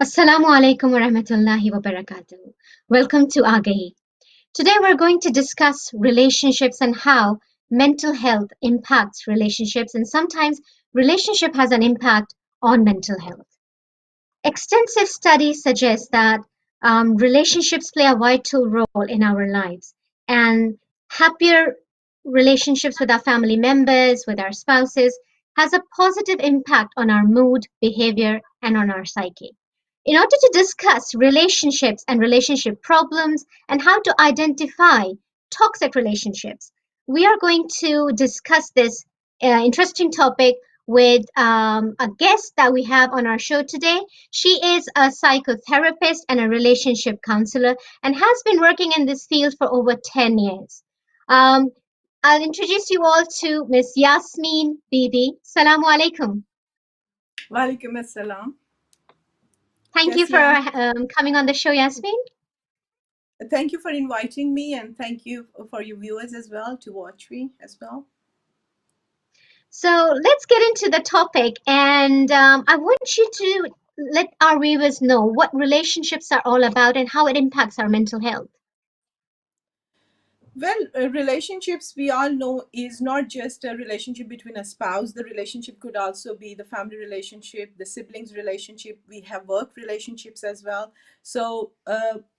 Assalamu alaikum wa rahmatullahi wa barakatuh. Welcome to Agahi. Today we're going to discuss relationships and how mental health impacts relationships, and sometimes relationship has an impact on mental health. Extensive studies suggest that relationships play a vital role in our lives, and happier relationships with our family members, with our spouses, has a positive impact on our mood, behavior, and on our psyche. In order to discuss relationships and relationship problems and how to identify toxic relationships, we are going to discuss this interesting topic with a guest that we have on our show today. She is a psychotherapist and a relationship counselor and has been working in this field for over 10 years. Um, I'll introduce you all to Miss Yasmin Bibi. Salamu alaikum. Walaikum assalam. Thank you Yes, for yeah. coming on the show, Yasmin. Thank you for inviting me, and thank you for your viewers as well to watch me as well. So let's get into the topic, and I want you to let our viewers know what relationships are all about and how it impacts our mental health. Well, relationships, we all know, is not just a relationship between a spouse. The relationship could also be the family relationship, the siblings relationship. We have work relationships as well. So,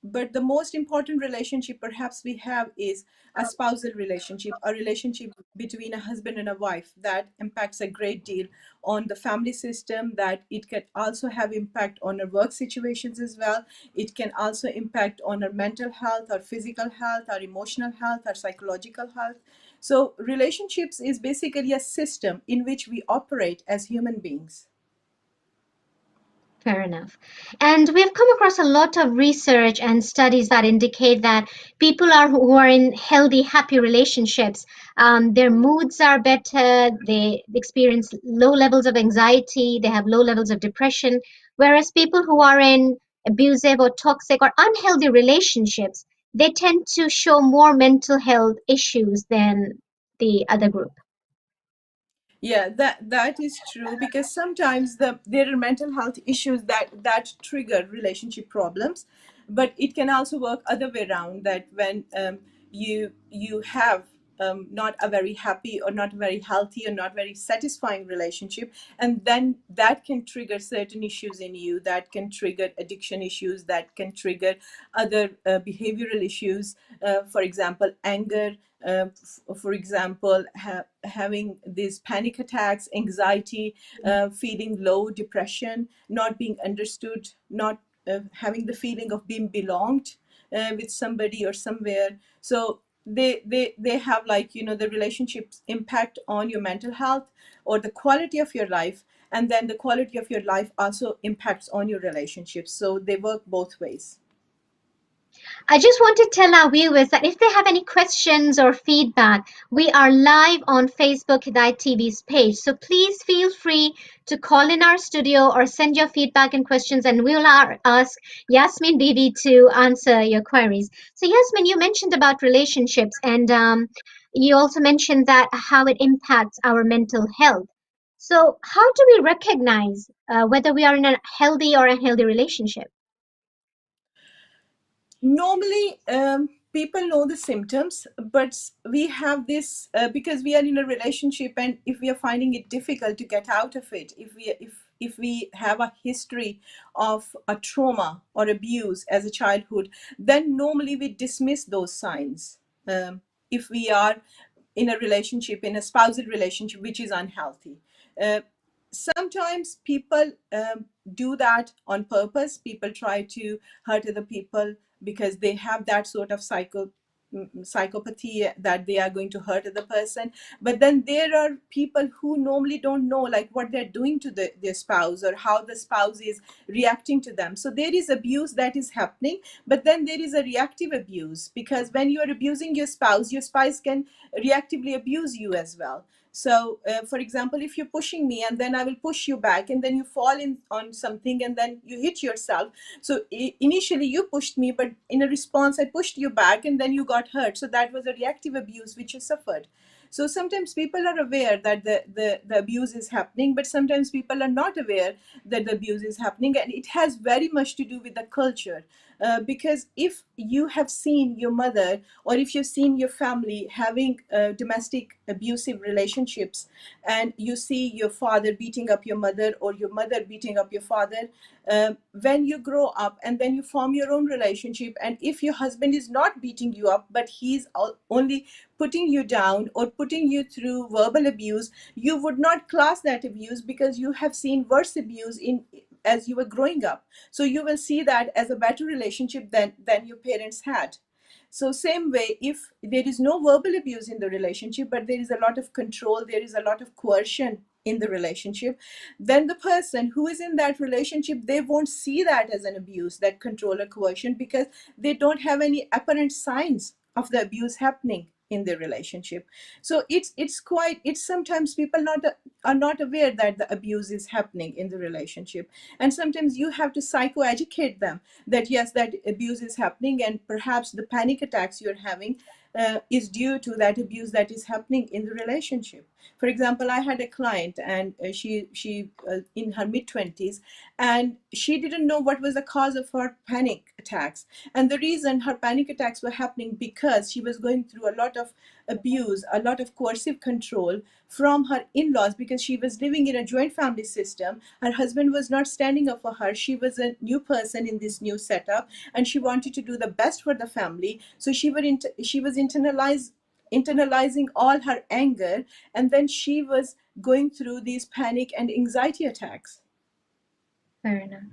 but the most important relationship perhaps we have is a spousal relationship, a relationship between a husband and a wife that impacts a great deal on the family system, that it can also have impact on our work situations as well. It can also impact on our mental health, our physical health, our emotional health, our psychological health. So relationships is basically a system in which we operate as human beings. Fair enough. And we've come across a lot of research and studies that indicate that people who are in healthy, happy relationships, their moods are better, they experience low levels of anxiety, they have low levels of depression, whereas people who are in abusive or toxic or unhealthy relationships, they tend to show more mental health issues than the other group. Yeah, that is true, because sometimes there are mental health issues that trigger relationship problems, but it can also work other way around, that when you have not a very happy or not very healthy or not very satisfying relationship, and then that can trigger certain issues in you, that can trigger addiction issues, that can trigger other behavioral issues, for example anger, for example, having these panic attacks, anxiety, feeling low, depression, not being understood, not having the feeling of being belonged with somebody or somewhere. So they have, like, the relationships impact on your mental health or the quality of your life, and then the quality of your life also impacts on your relationships. So they work both ways. I just want to tell our viewers that if they have any questions or feedback, we are live on Facebook Hidayat TV's page. So please feel free to call in our studio or send your feedback and questions, and we'll ask Yasmin Bibi to answer your queries. So Yasmin, you mentioned about relationships, and you also mentioned that how it impacts our mental health. So how do we recognize whether we are in a healthy or unhealthy relationship? Normally, people know the symptoms, but we have this because we are in a relationship, and if we are finding it difficult to get out of it, if we have a history of a trauma or abuse as a childhood, then normally we dismiss those signs. If we are in a relationship, in a spousal relationship which is unhealthy, uh, sometimes people do that on purpose. People try to hurt other people because they have that sort of psychopathy, that they are going to hurt other person. But then there are people who normally don't know, like, what they're doing to their spouse, or how the spouse is reacting to them. So there is abuse that is happening, but then there is a reactive abuse, because when you are abusing your spouse can reactively abuse you as well. So for example, if you're pushing me and then I will push you back, and then you fall in on something and then you hit yourself. So initially you pushed me, but in a response I pushed you back and then you got hurt. So that was a reactive abuse which you suffered. So sometimes people are aware that the abuse is happening, but sometimes people are not aware that the abuse is happening, and it has very much to do with the culture. Because if you have seen your mother, or if you've seen your family having domestic abusive relationships, and you see your father beating up your mother or your mother beating up your father, when you grow up and then you form your own relationship, and if your husband is not beating you up but he's only putting you down or putting you through verbal abuse, you would not class that abuse because you have seen worse abuse in as you were growing up. So you will see that as a better relationship than your parents had. So same way, if there is no verbal abuse in the relationship, but there is a lot of control, there is a lot of coercion in the relationship, then the person who is in that relationship, they won't see that as an abuse, that control or coercion, because they don't have any apparent signs of the abuse happening in their relationship. So it's sometimes people not are not aware that the abuse is happening in the relationship, and sometimes you have to psychoeducate them that yes, that abuse is happening, and perhaps the panic attacks you're having is due to that abuse that is happening in the relationship. For example, I had a client, and she in her mid 20s, and she didn't know what was the cause of her panic attacks. And the reason her panic attacks were happening because she was going through a lot of abuse, a lot of coercive control from her in-laws, because she was living in a joint family system. Her husband was not standing up for her. She was a new person in this new setup, and she wanted to do the best for the family. So she was internalizing all her anger, and then she was going through these panic and anxiety attacks. Fair enough.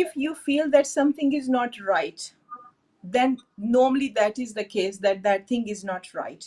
if you feel that something is not right, then normally that is the case, that that thing is not right.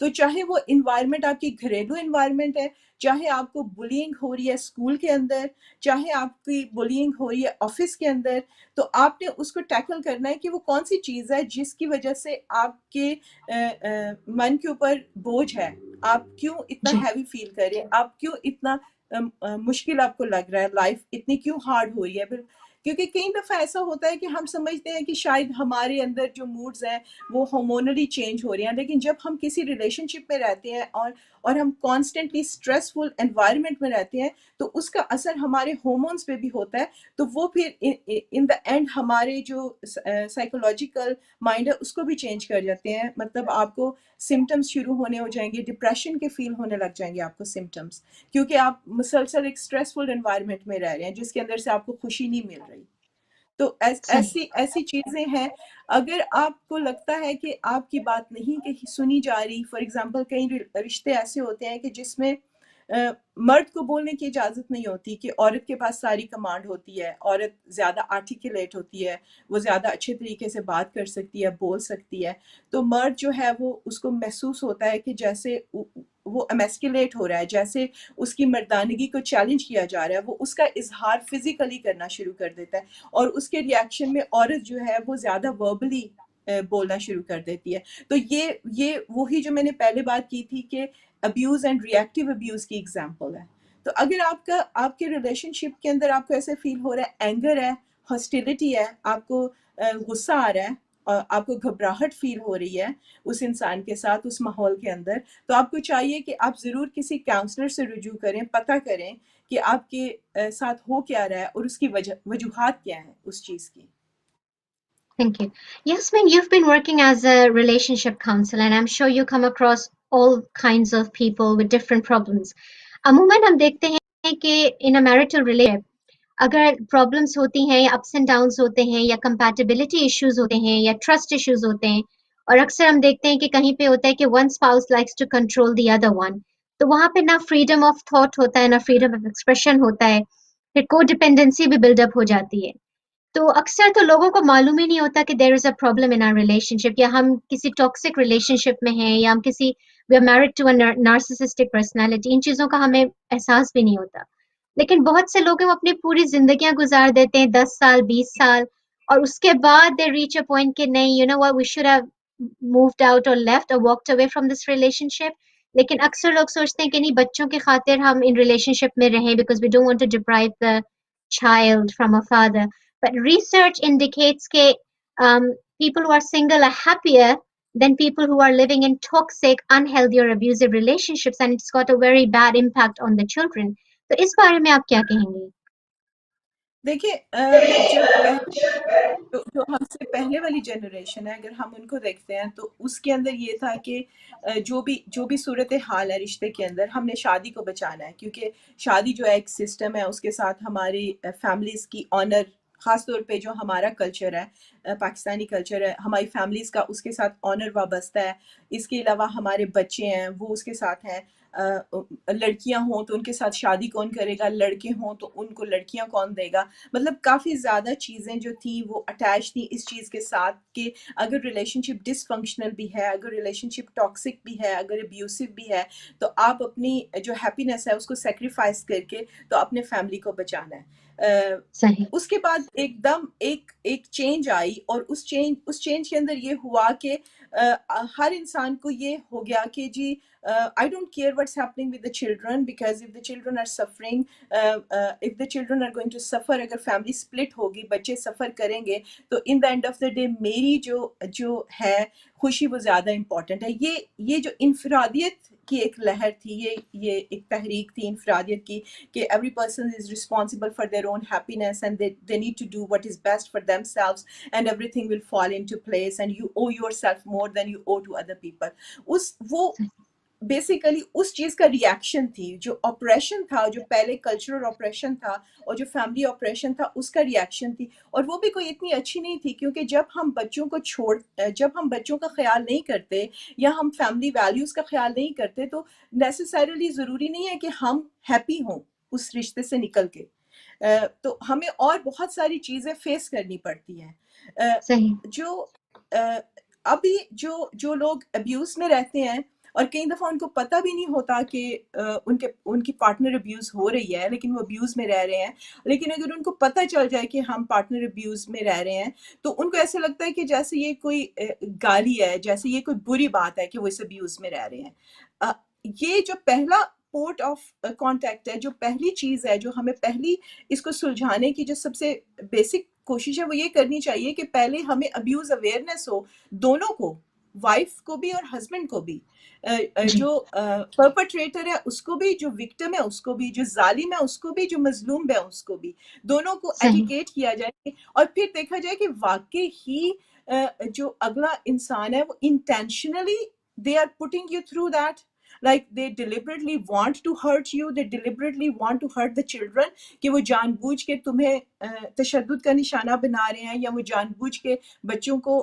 تو چاہے وہ environment آپ کی گھریلو environment ہے، چاہے آپ کو بلینگ ہو رہی ہے اسکول کے اندر، چاہے آپ کی بلینگ ہو رہی ہے آفس کے اندر، تو آپ نے اس کو ٹیکل کرنا ہے کہ وہ کون سی چیز ہے جس کی وجہ سے آپ کے من کے اوپر بوجھ ہے، آپ کیوں اتنا جی ہیوی فیل کر رہے ہیں، آپ کیوں اتنا مشکل آپ کو لگ رہا ہے، لائف اتنی کیوں ہارڈ ہو رہی ہے. کیونکہ کئی دفعہ ایسا ہوتا ہے کہ ہم سمجھتے ہیں کہ شاید ہمارے اندر جو موڈز ہیں وہ ہارمونلی چینج ہو رہے ہیں، لیکن جب ہم کسی ریلیشن شپ میں رہتے ہیں اور ہم کانسٹنٹلی اسٹریسفل انوائرمنٹ میں رہتے ہیں تو اس کا اثر ہمارے ہارمونس پہ بھی ہوتا ہے. تو وہ پھر ان دا اینڈ ہمارے جو سائیکولوجیکل مائنڈ ہے اس کو بھی چینج کر جاتے ہیں. مطلب آپ کو سمٹمس شروع ہونے ہو جائیں گے، ڈپریشن کے فیل ہونے لگ جائیں گے آپ کو سمٹمس، کیونکہ آپ مسلسل ایک اسٹریسفل انوائرمنٹ میں رہ رہے ہیں جس کے اندر سے آپ کو خوشی نہیں مل رہی. تو صحیح. ایسی چیزیں ہیں. اگر آپ کو لگتا ہے کہ آپ کی بات نہیں کہ سنی جا رہی، فار ایگزامپل کئی رشتے ایسے ہوتے ہیں کہ جس میں مرد کو بولنے کی اجازت نہیں ہوتی، کہ عورت کے پاس ساری کمانڈ ہوتی ہے، عورت زیادہ آرٹیکولیٹ ہوتی ہے، وہ زیادہ اچھے طریقے سے بات کر سکتی ہے، بول سکتی ہے. تو مرد جو ہے وہ اس کو محسوس ہوتا ہے کہ جیسے وہ ایمیسکولیٹ ہو رہا ہے، جیسے اس کی مردانگی کو چیلنج کیا جا رہا ہے، وہ اس کا اظہار فزیکلی کرنا شروع کر دیتا ہے، اور اس کے ریاکشن میں عورت جو ہے وہ زیادہ وربلی بولنا شروع کر دیتی ہے. تو یہ وہی جو میں نے پہلے بات کی تھی کہ ابیوز اینڈ ریئیکٹیو ابیوز کی ایگزامپل ہے. تو اگر آپ کے ریلیشن شپ کے اندر آپ کو ایسے فیل ہو رہا ہے، اینگر ہے، ہاسٹیلٹی ہے، آپ کو غصہ آ رہا ہے، اور آپ کو گھبراہٹ فیل ہو رہی ہے اس انسان کے ساتھ، اس ماحول کے اندر، تو آپ کو چاہیے کہ آپ ضرور کسی کاؤنسلر سے رجوع کریں، پتہ کریں کہ آپ کے ساتھ ہو کیا رہا ہے اور اس کی وجوہات کیا ہیں اس چیز کی. Thank you. Yasmin, you've been working as a relationship counselor, and I'm sure you come across all kinds of people with different problems. عموماً ہم دیکھتے ہیں کہ in a marital relationship اگر پرابلمس ہوتی ہیں یا اپس اینڈ ڈاؤنس ہوتے ہیں یا کمپیٹیبلٹی ایشوز ہوتے ہیں یا ٹرسٹ ایشوز ہوتے ہیں، اور اکثر ہم دیکھتے ہیں کہ کہیں پہ ہوتا ہے کہ one spouse likes to control the other one, تو وہاں پہ نہ فریڈم آف تھاٹ ہوتا ہے، نہ فریڈم آف ایکسپریشن ہوتا ہے، پھر کو ڈپینڈنسی بھی بلڈ اپ ہو جاتی ہے. تو اکثر تو لوگوں کو معلوم ہی نہیں ہوتا کہ there is a problem in our relationship, یا ہم کسی ٹاکسک ریلیشن شپ میں ہیں، یا ہم کسی we are married to a narcissistic personality. ان چیزوں کا ہمیں احساس بھی نہیں ہوتا. لیکن بہت سے لوگ اپنی پوری زندگیاں گزار دیتے ہیں 10 سال 20 سال، اور اس کے بعد دے ریچ اے پوائنٹ کہ نہیں، you know what, we should have moved out or left or walked away from this relationship. لیکن اکثر لوگ سوچتے ہیں کہ نہیں، بچوں کی خاطر ہم ان ریلیشن شپ میں رہیں because we don't want to deprive the child from a father. But research indicates that people who are single are happier than people who are living in toxic, unhealthy or abusive relationships, and it's got a very bad impact on the children. تو اس بارے میں آپ کیا کہیں گے؟ دیکھیے جب جو ہم سے پہلے والی جنریشن ہے، اگر ہم ان کو دیکھتے ہیں تو اس کے اندر یہ تھا کہ جو بھی صورت حال ہے رشتے کے اندر، ہم نے شادی کو بچانا ہے، کیونکہ شادی جو ہے ایک سسٹم ہے، اس کے ساتھ ہماری فیملیز کی آنر، خاص طور پہ جو ہمارا کلچر ہے، پاکستانی کلچر ہے، ہماری فیملیز کا اس کے ساتھ آنر وابستہ ہے. اس کے علاوہ ہمارے بچے ہیں وہ اس کے ساتھ ہیں، لڑکیاں ہوں تو ان کے ساتھ شادی کون کرے گا، لڑکے ہوں تو ان کو لڑکیاں کون دے گا. مطلب کافی زیادہ چیزیں جو تھیں وہ اٹیچ تھیں اس چیز کے ساتھ کہ اگر ریلیشن شپ ڈس فنکشنل بھی ہے، اگر ریلیشن شپ ٹاکسک بھی ہے، اگر ابیوسو بھی ہے، تو آپ اپنی جو ہیپینس ہے اس کو سیکریفائس کر کے تو اپنے فیملی کو بچانا ہے. صحیح. اس کے بعد ایک دم ایک چینج آئی، اور اس چینج کے اندر یہ ہوا کہ ہر انسان کو یہ ہو گیا کہ جی I don't care what's happening with the children, because if the children are suffering, if the children are going to suffer, اگر فیملی سپلٹ ہوگی، بچے سفر کریں گے، تو in the end of the day میری جو ہے خوشی وہ زیادہ امپورٹنٹ ہے. یہ جو انفرادیت کی ایک لہر تھی، یہ ایک تحریک تھی انفرادیت کی، کہ every person is responsible for their own happiness and they need to do what is best for themselves and everything will fall into place and you owe yourself more than you owe to other people. وہ basically اس چیز کا reaction تھی، جو operation تھا، جو پہلے cultural operation تھا اور جو فیملی آپریشن تھا، اس کا ریئیکشن تھی. اور وہ بھی کوئی اتنی اچھی نہیں تھی، کیونکہ جب ہم بچوں کا خیال نہیں کرتے یا ہم فیملی ویلیوز کا خیال نہیں کرتے، تو نیسسریلی ضروری نہیں ہے کہ ہم ہیپی ہوں اس رشتے سے نکل کے. تو ہمیں اور بہت ساری چیزیں فیس کرنی پڑتی ہیں. صحیح. ابھی جو لوگ ابیوز میں رہتے ہیں اور کئی دفعہ ان کو پتہ بھی نہیں ہوتا کہ ان کی پارٹنر ابیوز ہو رہی ہے، لیکن وہ ابیوز میں رہ رہے ہیں. لیکن اگر ان کو پتہ چل جائے کہ ہم پارٹنر ابیوز میں رہ رہے ہیں تو ان کو ایسے لگتا ہے کہ جیسے یہ کوئی گالی ہے، جیسے یہ کوئی بری بات ہے کہ وہ اس ابیوز میں رہ رہے ہیں. یہ جو پہلا پورٹ آف کانٹیکٹ ہے، جو پہلی چیز ہے جو ہمیں پہلی اس کو سلجھانے کی جو سب سے بیسک کوشش ہے وہ یہ کرنی چاہیے کہ پہلے ہمیں ابیوز اویئرنیس ہو، دونوں کو، وائف کو بھی اور ہسبینڈ کو بھی، جو پرپٹریٹر ہے اس کو بھی، جو وکٹم ہے اس کو بھی، جو ظالم ہے اس کو بھی، جو مظلوم ہے اس کو بھی، دونوں کو صحیح. ایجوکیٹ کیا جائے اور پھر دیکھا جائے کہ واقعی ہی جو اگلا انسان ہے وہ intentionally they are putting you through that, like they deliberately want to hurt you, they deliberately want to hurt the children, کہ وہ جان بوجھ کے تمہیں تشدد کا نشانہ بنا رہے ہیں، یا وہ جان بوجھ کے بچوں کو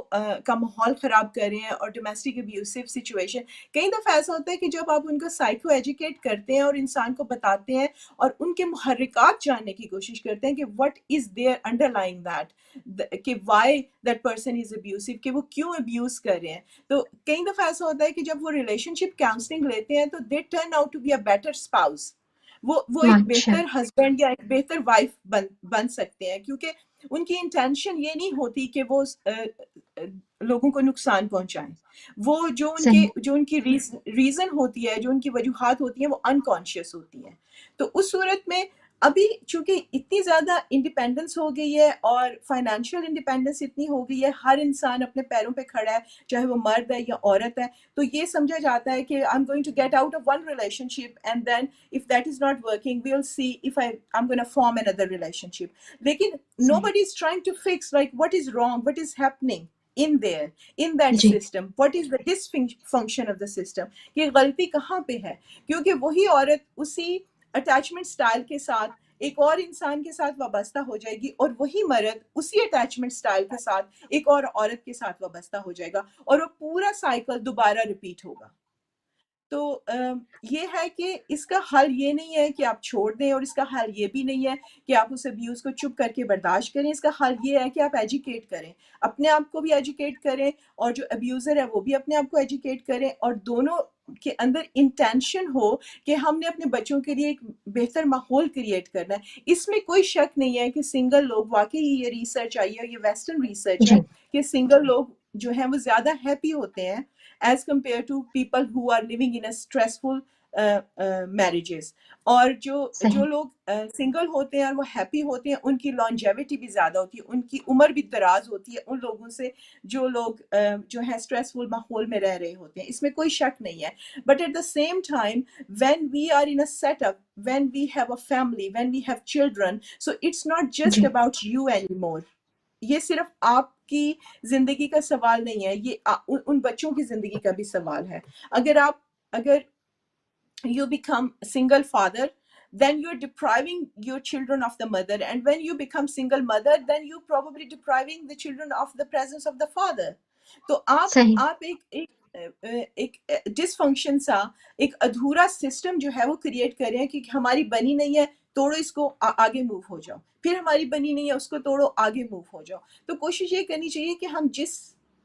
کا ماحول خراب کر رہے ہیں، اور ڈومیسٹک ابیوسو سچویشن. کئی دفعہ ایسا ہوتا ہے کہ جب آپ ان کو سائیکو ایجوکیٹ کرتے ہیں اور انسان کو بتاتے ہیں اور ان کے محرکات جاننے کی کوشش کرتے ہیں کہ what is there underlying that, کہ why that person is abusive، کہ وہ کیوں ابیوز کر رہے ہیں. تو کئی دفعہ ایسا ہوتا ہے کہ جب وہ ریلیشن شپ کاؤنسلنگ لیتے ہیں تو they turn out to be a better spouse, وہ ایک اچھا. بہتر ہسبینڈ یا ایک بہتر وائف بن سکتے ہیں، کیونکہ ان کی انٹینشن یہ نہیں ہوتی کہ وہ لوگوں کو نقصان پہنچائیں. وہ صحیح. جو ان کی ریزن ہوتی ہے، جو ان کی وجوہات ہوتی ہیں، وہ انکانشیس ہوتی ہیں. تو اس صورت میں ابھی چونکہ اتنی زیادہ انڈیپینڈنس ہو گئی ہے اور فائنینشیل انڈیپینڈنس اتنی ہو گئی ہے، ہر انسان اپنے پیروں پہ کھڑا ہے، چاہے وہ مرد ہے یا عورت ہے، تو یہ سمجھا جاتا ہے کہ I'm going to get out of one relationship and then if that is not working we'll see if I'm going to form another relationship. لیکن صحیح. nobody is trying to fix like what is wrong, what is happening in there, in that G. system, what is the dysfunction of the system، یہ غلطی کہاں پہ ہے. کیونکہ وہی عورت اسی اٹیچمنٹ سٹائل کے ساتھ ایک اور انسان کے ساتھ وابستہ ہو جائے گی، اور وہی مرد اسی اٹیچمنٹ سٹائل کے ساتھ ایک اور عورت کے ساتھ وابستہ ہو جائے گا، اور وہ پورا سائیکل دوبارہ ریپیٹ ہوگا. تو یہ ہے کہ اس کا حل یہ نہیں ہے کہ آپ چھوڑ دیں، اور اس کا حل یہ بھی نہیں ہے کہ آپ اس ابیوز کو چپ کر کے برداشت کریں. اس کا حل یہ ہے کہ آپ ایجوکیٹ کریں، اپنے آپ کو بھی ایجوکیٹ کریں، اور جو ابیوزر ہے وہ بھی اپنے آپ کو ایجوکیٹ کریں، اور دونوں کے اندر انٹینشن ہو کہ ہم نے اپنے بچوں کے لیے ایک بہتر ماحول کریٹ کرنا ہے. اس میں کوئی شک نہیں ہے کہ سنگل لوگ، واقعی یہ ریسرچ آئی ہے، یہ ویسٹرن ریسرچ ہے، جی. کہ سنگل لوگ جو ہیں وہ زیادہ ہیپی ہوتے ہیں as compared to people who are living in a stressful marriages. اور جو صحیح. لوگ سنگل ہوتے ہیں اور وہ ہیپی ہوتے ہیں ان کی لانجیوٹی بھی زیادہ ہوتی ہے، ان کی عمر بھی دراز ہوتی ہے ان لوگوں سے جو لوگ جو ہے اسٹریسفل ماحول میں رہ رہے ہوتے ہیں. اس میں کوئی شک نہیں ہے. But at the same time when we are in a setup, when we have a family, when we have children, so it's not just جی. about you anymore. یہ صرف آپ کی زندگی کا سوال نہیں ہے، یہ ان بچوں کی زندگی کا بھی سوال ہے. اگر you become a single father, then you're depriving your children of the mother, and when you become single mother, then you're probably depriving the children of the presence of the father. تو صحیح. آپ ایک ڈس function سا، ایک ادھورا system جو ہے وہ کریٹ کر رہے ہیں کہ ہماری بنی نہیں ہے، توڑو اس کو، آگے موو ہو جاؤ، پھر ہماری بنی نہیں ہے اس کو توڑو، آگے موو ہو جاؤ. تو کوشش یہ کرنی چاہیے کہ ہم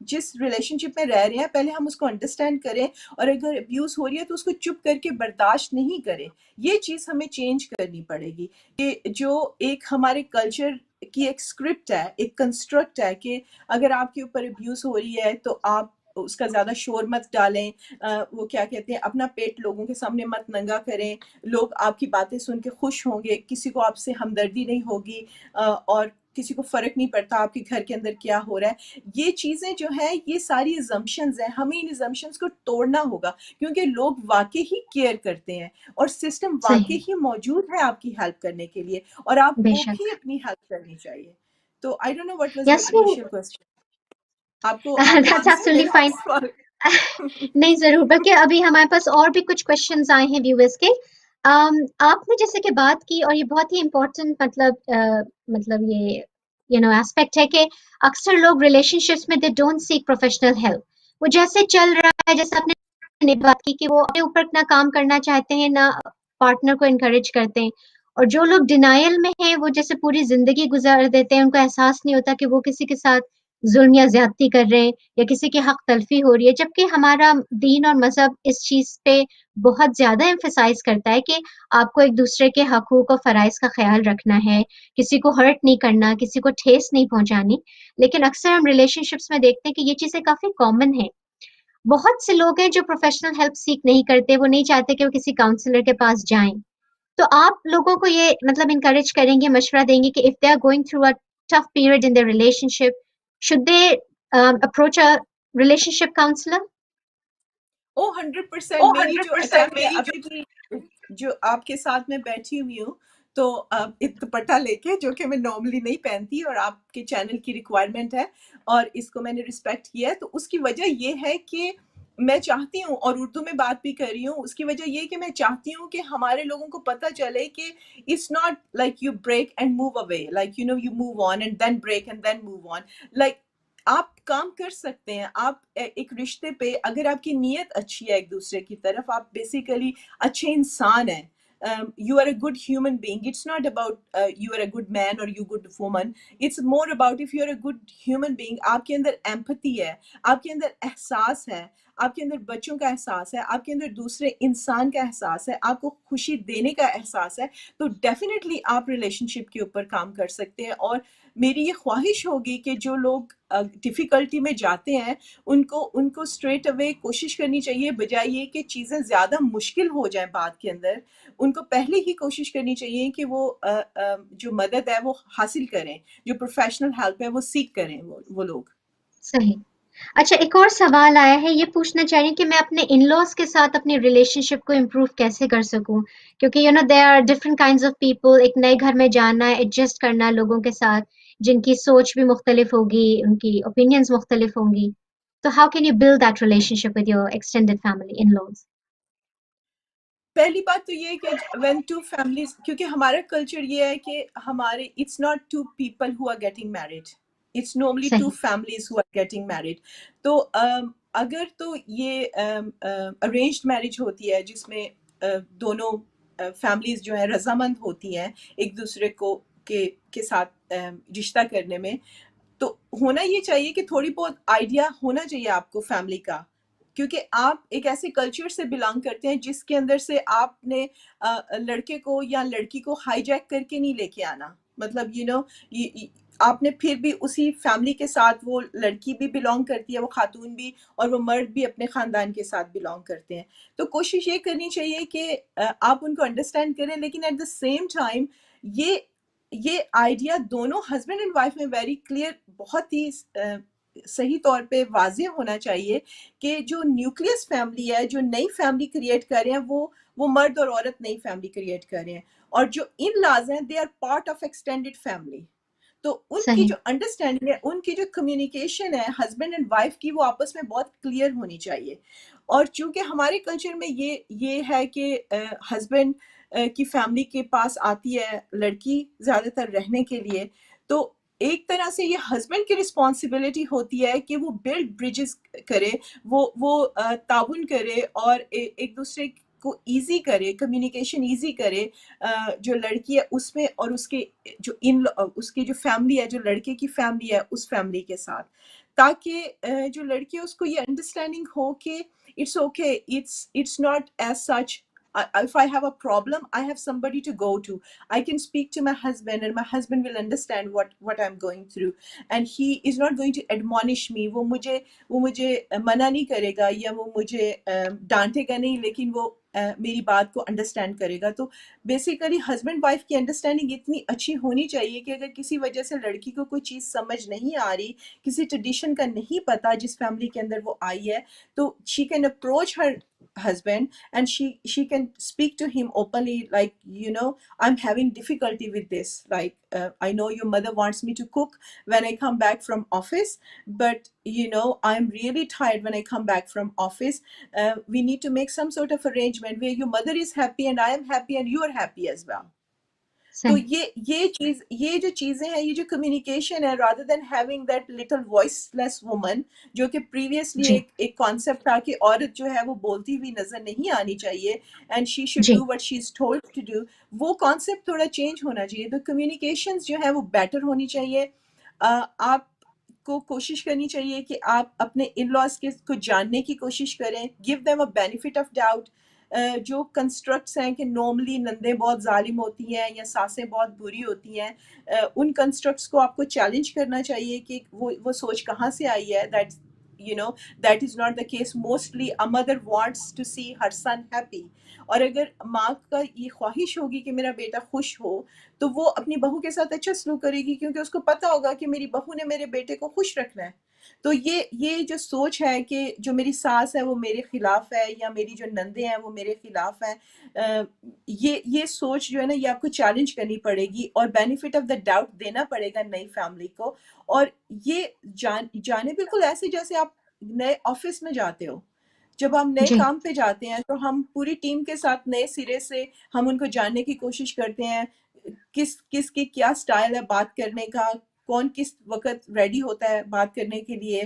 جس ریلیشن شپ میں رہ رہے ہیں پہلے ہم اس کو انڈرسٹینڈ کریں، اور اگر ابیوز ہو رہی ہے تو اس کو چپ کر کے برداشت نہیں کریں. یہ چیز ہمیں چینج کرنی پڑے گی کہ جو ایک ہمارے کلچر کی ایک اسکرپٹ ہے، ایک کنسٹرکٹ ہے کہ اگر آپ کے اوپر ابیوز ہو رہی ہے تو آپ اس کا زیادہ شور مت ڈالیں، وہ کیا کہتے ہیں، اپنا پیٹ لوگوں کے سامنے مت ننگا کریں، لوگ آپ کی باتیں سن کے خوش ہوں گے، کسی کو آپ سے ہمدردی نہیں ہوگی، اور کسی کو فرق نہیں پڑتا آپ کے گھر کے اندر کیا ہو رہا ہے. یہ چیزیں جو ہیں یہ ساری ایزمپشنز ہیں، ہمیں ان ایزمپشنز کو توڑنا ہوگا، کیونکہ لوگ واقعی ہی کیئر کرتے ہیں اور سسٹم واقعی صحیح. ہی موجود ہے آپ کی ہیلپ کرنے کے لیے، اور آپ بے کو بھی شک. اپنی ہیلپ کرنی چاہیے. تو I don't know what was your Yasmin. Initial question. آپ کو That's آنسر absolutely ملا fine. اس سوال؟ نہیں ضرور، بلکہ ابھی ہمارے پاس اور بھی کچھ کوشچنز آئے ہیں ویورز کے. آپ نے جیسے کہ بات کی، اور یہ بہت ہی امپورٹنٹ مطلب یہ ایسپیکٹ ہے کہ اکثر لوگ ریلیشن شپس میں they don't seek professional help. وہ جیسے چل رہا ہے، جیسے آپ نے بات کی کہ وہ اپنے اوپر نہ کام کرنا چاہتے ہیں، نہ پارٹنر کو انکریج کرتے ہیں. اور جو لوگ ڈینائل میں ہیں وہ جیسے پوری زندگی گزار دیتے ہیں، ان کو احساس نہیں ہوتا کہ وہ کسی کے ساتھ ظلم یا زیادتی کر رہے ہیں یا کسی کی حق تلفی ہو رہی ہے، جبکہ ہمارا دین اور مذہب اس چیز پہ بہت زیادہ ایمفسائز کرتا ہے کہ آپ کو ایک دوسرے کے حقوق اور فرائض کا خیال رکھنا ہے، کسی کو ہرٹ نہیں کرنا، کسی کو ٹھیس نہیں پہنچانی. لیکن اکثر ہم ریلیشن شپس میں دیکھتے ہیں کہ یہ چیزیں کافی کامن ہیں. بہت سے لوگ ہیں جو پروفیشنل ہیلپ سیکھ نہیں کرتے، وہ نہیں چاہتے کہ وہ کسی کاؤنسلر کے پاس جائیں. تو آپ لوگوں کو یہ مطلب انکریج کریں گے، مشورہ دیں گے کہ if they are going through a tough period in their relationship should they approach a relationship counselor? Oh 100%. میری جو اچھا میں ابھی بھی جو آپ کے ساتھ میں بیٹھی ہوئی ہوں تو ایک دوپٹہ لے کے، جو کہ میں نارملی نہیں پہنتی اور آپ کے چینل کی ریکوائرمنٹ ہے اور اس کو میں نے رسپیکٹ کیا ہے، تو اس کی وجہ یہ ہے کہ میں چاہتی ہوں، اور اردو میں بات بھی کر رہی ہوں، اس کی وجہ یہ کہ میں چاہتی ہوں کہ ہمارے لوگوں کو پتہ چلے کہ it's not like you break and move away, like you move on and then break and then move on. Like آپ کام کر سکتے ہیں، آپ ایک رشتے پہ اگر آپ کی نیت اچھی ہے ایک دوسرے کی طرف، آپ بیسیکلی اچھے انسان ہیں. You are a good human being. It's not about you are a good man or you good woman. It's more about if you are a good human being. آپ کے اندر empathy ہے، آپ کے اندر احساس ہے، آپ کے اندر بچوں کا احساس ہے، آپ کے اندر دوسرے انسان کا احساس ہے، آپ کو خوشی دینے کا احساس ہے، تو ڈیفینیٹلی آپ ریلیشن شپ کے اوپر کام کر سکتے ہیں. اور میری یہ خواہش ہوگی کہ جو لوگ ڈیفیکلٹی میں جاتے ہیں ان کو اسٹریٹ اوے کوشش کرنی چاہیے، بجائے یہ کہ چیزیں زیادہ مشکل ہو جائیں بعد کے اندر. ان کو پہلے ہی کوشش کرنی چاہیے کہ وہ جو مدد ہے وہ حاصل کریں، جو پروفیشنل ہیلپ ہے وہ سیکھ کریں وہ لوگ. صحیح. اچھا، ایک اور سوال آیا ہے، یہ پوچھنا چاہ رہی ہوں کہ میں اپنے ان لاز کے ساتھ اپنی ریلیشن شپ کو امپروو کیسے کر سکوں، کیونکہ there are different kinds of people. ایک نئے گھر میں جانا ہے، ایڈجسٹ کرنا ہے لوگوں کے ساتھ جن کی سوچ بھی مختلف ہوگی، ان کی اوپینینز مختلف ہوں گی. تو how can you build that relation ship with your extended family in laws? پہلی بات تو یہ کہ when two families، کیونکہ ہمارا کلچر یہ ہے کہ ہمارے it's not two people who are getting married, it's normally two صحیح. families who are getting married. تو اگر تو یہ arranged marriage ہوتی ہے جس میں دونوں فیملیز جو ہیں رضامند ہوتی ہیں ایک دوسرے کو کے ساتھ رشتہ کرنے میں، تو ہونا یہ چاہیے کہ تھوڑی بہت آئیڈیا ہونا چاہیے آپ کو فیملی کا، کیونکہ آپ ایک ایسے کلچر سے بلانگ کرتے ہیں جس کے اندر سے آپ نے لڑکے کو یا لڑکی کو ہائی جیک کر کے نہیں لے کے آنا. مطلب آپ نے پھر بھی اسی فیملی کے ساتھ، وہ لڑکی بھی بلانگ کرتی ہے، وہ خاتون بھی، اور وہ مرد بھی اپنے خاندان کے ساتھ بلانگ کرتے ہیں. تو کوشش یہ کرنی چاہیے کہ آپ ان کو انڈرسٹینڈ کریں، لیکن ایٹ دا سیم ٹائم یہ آئیڈیا دونوں ہسبینڈ اینڈ وائف میں ویری کلیئر، بہت ہی صحیح طور پہ واضح ہونا چاہیے کہ جو نیوکلیس فیملی ہے، جو نئی فیملی کریٹ کر رہے ہیں، وہ مرد اور عورت نئی فیملی کریٹ کر رہے ہیں، اور جو ان لاز ہیں they are part of extended family. تو ان کی صحیح. جو انڈرسٹینڈنگ ہے، ان کی جو کمیونیکیشن ہے ہسبینڈ اینڈ وائف کی، وہ آپس میں بہت کلیئر ہونی چاہیے. اور چونکہ ہمارے کلچر میں یہ ہے کہ ہسبینڈ کی فیملی کے پاس آتی ہے لڑکی زیادہ تر رہنے کے لیے، تو ایک طرح سے یہ ہسبینڈ کی رسپانسبلٹی ہوتی ہے کہ وہ بلڈ برجز کرے، وہ تعاون کرے اور ایک دوسرے کو ایزی کرے، کمیونیکیشن ایزی کرے جو لڑکی ہے اس میں، اور اس کی جو فیملی ہے، جو لڑکے کی فیملی ہے اس فیملی کے ساتھ، تاکہ جو لڑکی ہے اس کو یہ انڈرسٹینڈنگ ہو کہ it's okay, it's not as such. If I have a problem, I have somebody to go to. I can speak to my husband and my husband will understand what I'm going through, and he is not going to admonish me. وہ مجھے منع نہیں کرے گا یا وہ مجھے ڈانٹے گا نہیں، لیکن وہ میری بات کو انڈرسٹینڈ کرے گا. تو بیسیکلی ہسبینڈ وائف کی انڈرسٹینڈنگ اتنی اچھی ہونی چاہیے کہ اگر کسی وجہ سے لڑکی کو کوئی چیز سمجھ نہیں آ رہی، کسی ٹریڈیشن کا نہیں پتا جس فیملی کے اندر وہ آئی ہے، تو she can approach Hare husband and she can speak to him openly, like, I'm having difficulty with this, like I know your mother wants me to cook when I come back from office, but I'm really tired when I come back from office. We need to make some sort of arrangement where your mother is happy and I am happy and you are happy as well. تو یہ جو چیزیں ہیں، یہ جو communication ہے، rather than having that little voiceless woman، جو کہ پریویسلی جی. ایک کانسیپٹ تھا کہ عورت جو ہے وہ بولتی ہوئی نظر نہیں آنی چاہیے and she should جی. do what she is told to do، وہ کانسیپٹ تھوڑا چینج ہونا چاہیے. تو کمیونیکیشنز جو ہے وہ بیٹر ہونی چاہیے. آپ کو کوشش کرنی چاہیے کہ آپ اپنے ان لاز کے کو جاننے کی کوشش کریں. Give them a benefit of doubt. جو کنسٹرکٹس ہیں کہ نارملی نندیں بہت ظالم ہوتی ہیں یا ساسیں بہت بری ہوتی ہیں, ان کنسٹرکٹس کو آپ کو چیلنج کرنا چاہیے کہ وہ سوچ کہاں سے آئی ہے. That is not the case. Mostly a mother wants to see her son happy. اور اگر ماں کا یہ خواہش ہوگی کہ میرا بیٹا خوش ہو, تو وہ اپنی بہو کے ساتھ اچھا سلوک کرے گی, کیونکہ اس کو پتا ہوگا کہ میری بہو نے میرے بیٹے کو خوش رکھنا ہے. تو یہ جو سوچ ہے کہ جو میری ساس ہے وہ میرے خلاف ہے, یا میری جو نندیں ہیں وہ میرے خلاف ہیں, یہ سوچ جو ہے نا, یہ آپ کو چیلنج کرنی پڑے گی اور بینیفٹ آف دا ڈاؤٹ دینا پڑے گا نئی فیملی کو. اور یہ جانے بالکل ایسے جیسے آپ نئے آفس میں جاتے ہو. جب ہم نئے جی کام پہ جاتے ہیں تو ہم پوری ٹیم کے ساتھ نئے سرے سے ہم ان کو جاننے کی کوشش کرتے ہیں, کس کی کیا سٹائل ہے بات کرنے کا, کون کس وقت ریڈی ہوتا ہے بات کرنے کے لیے,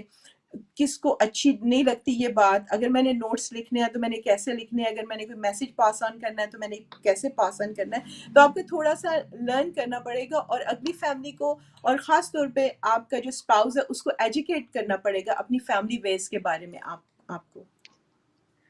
کس کو اچھی نہیں لگتی یہ بات. اگر میں نے نوٹس لکھنے ہیں تو میں نے کیسے لکھنے ہیں, اگر میں نے کوئی میسج پاس آن کرنا ہے تو میں نے کیسے پاس آن کرنا ہے. تو آپ کو تھوڑا سا لرن کرنا پڑے گا, اور اگلی فیملی کو, اور خاص طور پہ آپ کا جو اسپاؤز ہے اس کو ایجوکیٹ کرنا پڑے گا اپنی فیملی ویز کے بارے میں آپ کو.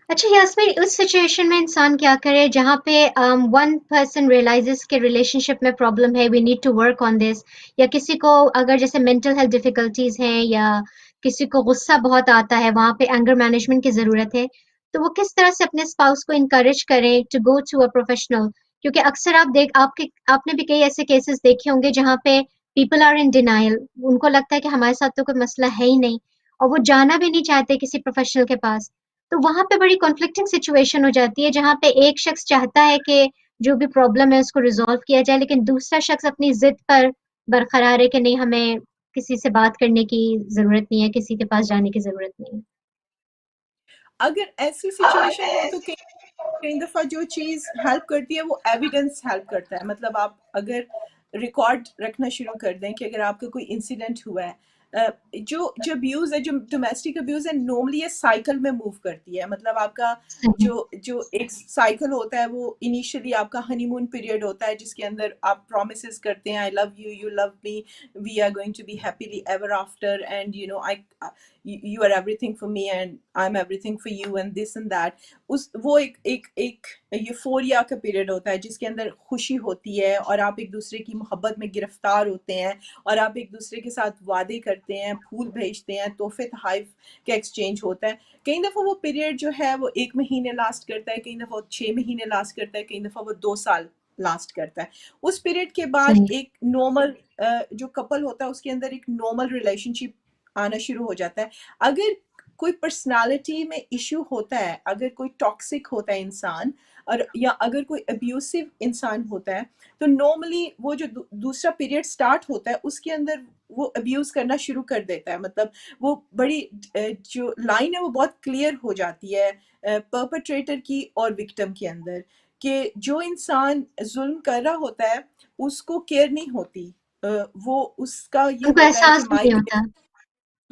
اچھا یاسمین، اس سچویشن میں انسان کیا کرے جہاں پہ ون پرسن ریئلائزز کہ ریلیشن شپ میں پرابلم ہے، we need to work on this, یا کسی کو اگر جیسے مینٹل ہیلتھ ڈیفیکلٹیز ہیں یا کسی کو غصہ بہت آتا ہے، وہاں پہ اینگر مینجمنٹ کی ضرورت ہے، تو وہ کس طرح سے اپنے اسپاؤس کو انکریج کریں to go to a professional? کیونکہ اکثر آپ نے بھی کئی ایسے کیسز دیکھے ہوں گے جہاں پہ پیپل آر ان ڈینائل، ان کو لگتا ہے کہ ہمارے ساتھ تو کوئی مسئلہ ہے ہی نہیں، اور وہ جانا بھی نہیں چاہتے کسی پروفیشنل کے پاس. تو وہاں پہ بڑی کانفلکٹنگ سچویشن ہو جاتی ہے جہاں پہ ایک شخص چاہتا ہے کہ جو بھی پرابلم ہے اس کو ریزالو کیا جائے، لیکن دوسرا شخص اپنی ضد پر برقرار ہے کہ نہیں، ہمیں کسی سے بات کرنے کی ضرورت نہیں ہے، کسی کے پاس جانے کی ضرورت نہیں اگر ایسی سچویشن ہو تو کئی دفعہ جو چیز ہیلپ کرتی ہے وہ ایویڈنس ہیلپ کرتا ہے. مطلب آپ اگر ریکارڈ رکھنا شروع کر دیں کہ اگر آپ کا کوئی انسیڈنٹ ہوا ہے, جو ابیوز ہے, جو ڈومیسٹک ابیوز ہے, نارملی یہ سائیکل میں موو کرتی ہے. مطلب آپ کا ہے. جو ایک سائیکل ہوتا ہے وہ انیشلی آپ کا ہنی مون پیریڈ ہوتا ہے, جس کے اندر آپ پرومسز کرتے ہیں, I love you, you love me, we are going to be happily ever after, and you are everything for me and I am everything for you, and this and that. وہ ایک euphoria کا period ہوتا ہے جس کے اندر خوشی ہوتی ہے, اور آپ ایک دوسرے کی محبت میں گرفتار ہوتے ہیں, اور آپ ایک دوسرے کے ساتھ وعدے کرتے ہیں, پھول بھیجتے ہیں, تحفے تحائف کا ایکسچینج ہوتا ہے. کئی دفعہ وہ پیریڈ جو ہے وہ 1 مہینے لاسٹ کرتا ہے, کئی دفعہ وہ 6 مہینے لاسٹ کرتا ہے, کئی دفعہ وہ 2 سال لاسٹ کرتا ہے. اس پیریڈ کے بعد صحیح. ایک نارمل جو کپل ہوتا ہے اس کے اندر ایک نارمل ریلیشن شپ آنا شروع ہو جاتا ہے. اگر کوئی پرسنالٹی میں ایشو ہوتا ہے, اگر کوئی ٹاکسک ہوتا ہے انسان, اور یا اگر کوئی ابیوسو انسان ہوتا ہے, تو نارملی وہ جو دوسرا پیریڈ سٹارٹ ہوتا ہے اس کے اندر وہ ابیوز کرنا شروع کر دیتا ہے. مطلب وہ بڑی جو لائن ہے وہ بہت کلیئر ہو جاتی ہے پرپیٹریٹر کی اور وکٹم کے اندر, کہ جو انسان ظلم کر رہا ہوتا ہے اس کو کیئر نہیں ہوتی, وہ اس کا یہ ان کو ہوتا ہے کہ احساس بھی مائی نہیں وے. ہوتا.